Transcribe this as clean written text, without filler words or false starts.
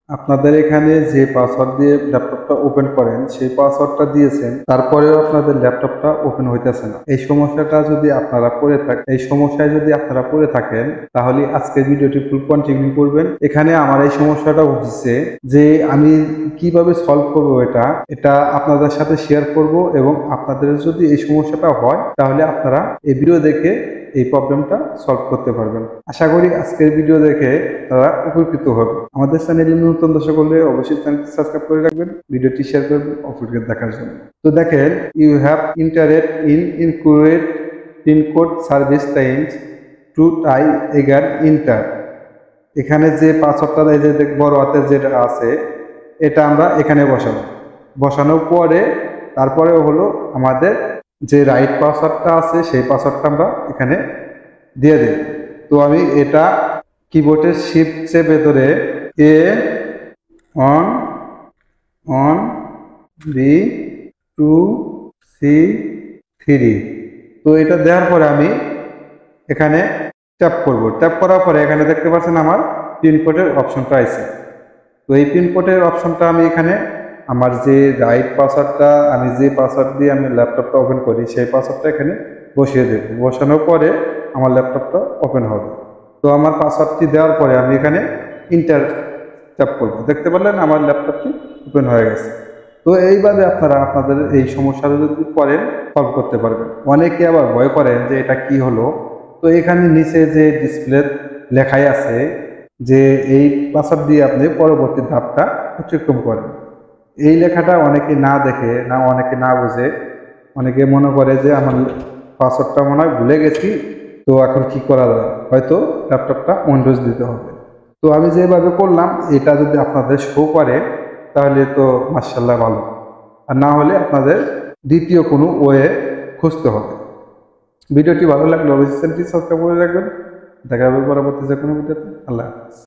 আপনাদের এখানে যে পাসওয়ার্ড দিয়ে ল্যাপটপটা ওপেন করেন সেই পাসওয়ার্ডটা দিয়েছেন, তারপরেও আপনাদের ল্যাপটপটা ওপেন হইতেছে না। এই সমস্যাটা যদি আপনারা এই সমস্যায় যদি আপনারা পড়ে থাকেন, তাহলে আজকের ভিডিওটি ফুল কন্টিনিউ করবেন। এখানে আমার এই সমস্যাটা হচ্ছে যে আমি কিভাবে সলভ করব এটা আপনাদের সাথে শেয়ার করব, এবং আপনাদের যদি এই সমস্যাটা হয় তাহলে আপনারা এই ভিডিও দেখে এই প্রবলেমটা সলভ করতে পারবেন। আশা করি আজকের ভিডিও দেখে তারা উপকৃত হবে। আমাদের চ্যানেলে নতুন দর্শক হলে অবশ্যই চ্যানেলটি সাবস্ক্রাইব করে রাখবেন, ভিডিওটি শেয়ার করবেন অপরকে দেখার জন্য। তো দেখেন, you have entered in incorrect pincode service times to try again enter. এখানে যে পাসওয়ার্ডটা এই যে বড় হাতের যেটা আছে, এটা আমরা এখানে বসানোর পরে তারপরে হলো আমাদের যে রাইট পাসওয়ার্ডটা আছে সেই পাসওয়ার্ডটা আমরা এখানে দিয়ে দিই। তো আমি এটা কিবোর্ডের শিফট চেপে ধরে এ অন অন বি 2 সি 3, তো এটা দেওয়ার পরে আমি এখানে ট্যাপ করব। ট্যাপ করার পরে এখানে দেখতে পাচ্ছেন আমার পিনকোডের অপশনটা আছে। তো এই পিনকোডের অপশনটা আমি এখানে আমার যে রাইট পাসওয়ার্ডটা, আমি যে পাসওয়ার্ড দিয়ে আমি ল্যাপটপটা ওপেন করি সেই পাসওয়ার্ডটা এখানে বসিয়ে দেব। বসানোর পরে আমার ল্যাপটপটা ওপেন হবে। তো আমার পাসওয়ার্ডটি দেওয়ার পরে আমি এখানে ইন্টার ট্যাপ করব। দেখতে পারলেন আমার ল্যাপটপটি ওপেন হয়ে গেছে। তো এইভাবে আপনারা আপনাদের এই সমস্যাটা যদি করেন সলভ করতে পারবেন। অনেকে আবার ভয় করেন যে এটা কি হলো। তো এখানে নিচে যে ডিসপ্লে লেখাই আছে যে এই পাসওয়ার্ড দিয়ে আপনি পরবর্তী ধাপটা অতিক্রম করেন, এই লেখাটা অনেকে না দেখে না, অনেকে না বুঝে, অনেকে মনে করে যে আমার পাসওয়ার্ডটা মনে হয় ভুলে গেছি, তো এখন কি করা যায়, হয়তো ল্যাপটপটা উইন্ডোজ দিতে হবে। তো আমি যেভাবে করলাম এটা যদি আপনাদের শো করে তাহলে তো মাশাআল্লাহ ভালো, আর না হলে আপনাদের দ্বিতীয় কোনো ওয়ে খুঁজতে হবে। ভিডিওটি ভালো লাগলে অবশ্যই চ্যানেলটি সাবস্ক্রাইব করে রাখবেন। দেখা হবে পরবর্তী যে কোনো ভিডিওতে। আল্লাহ হাফেজ।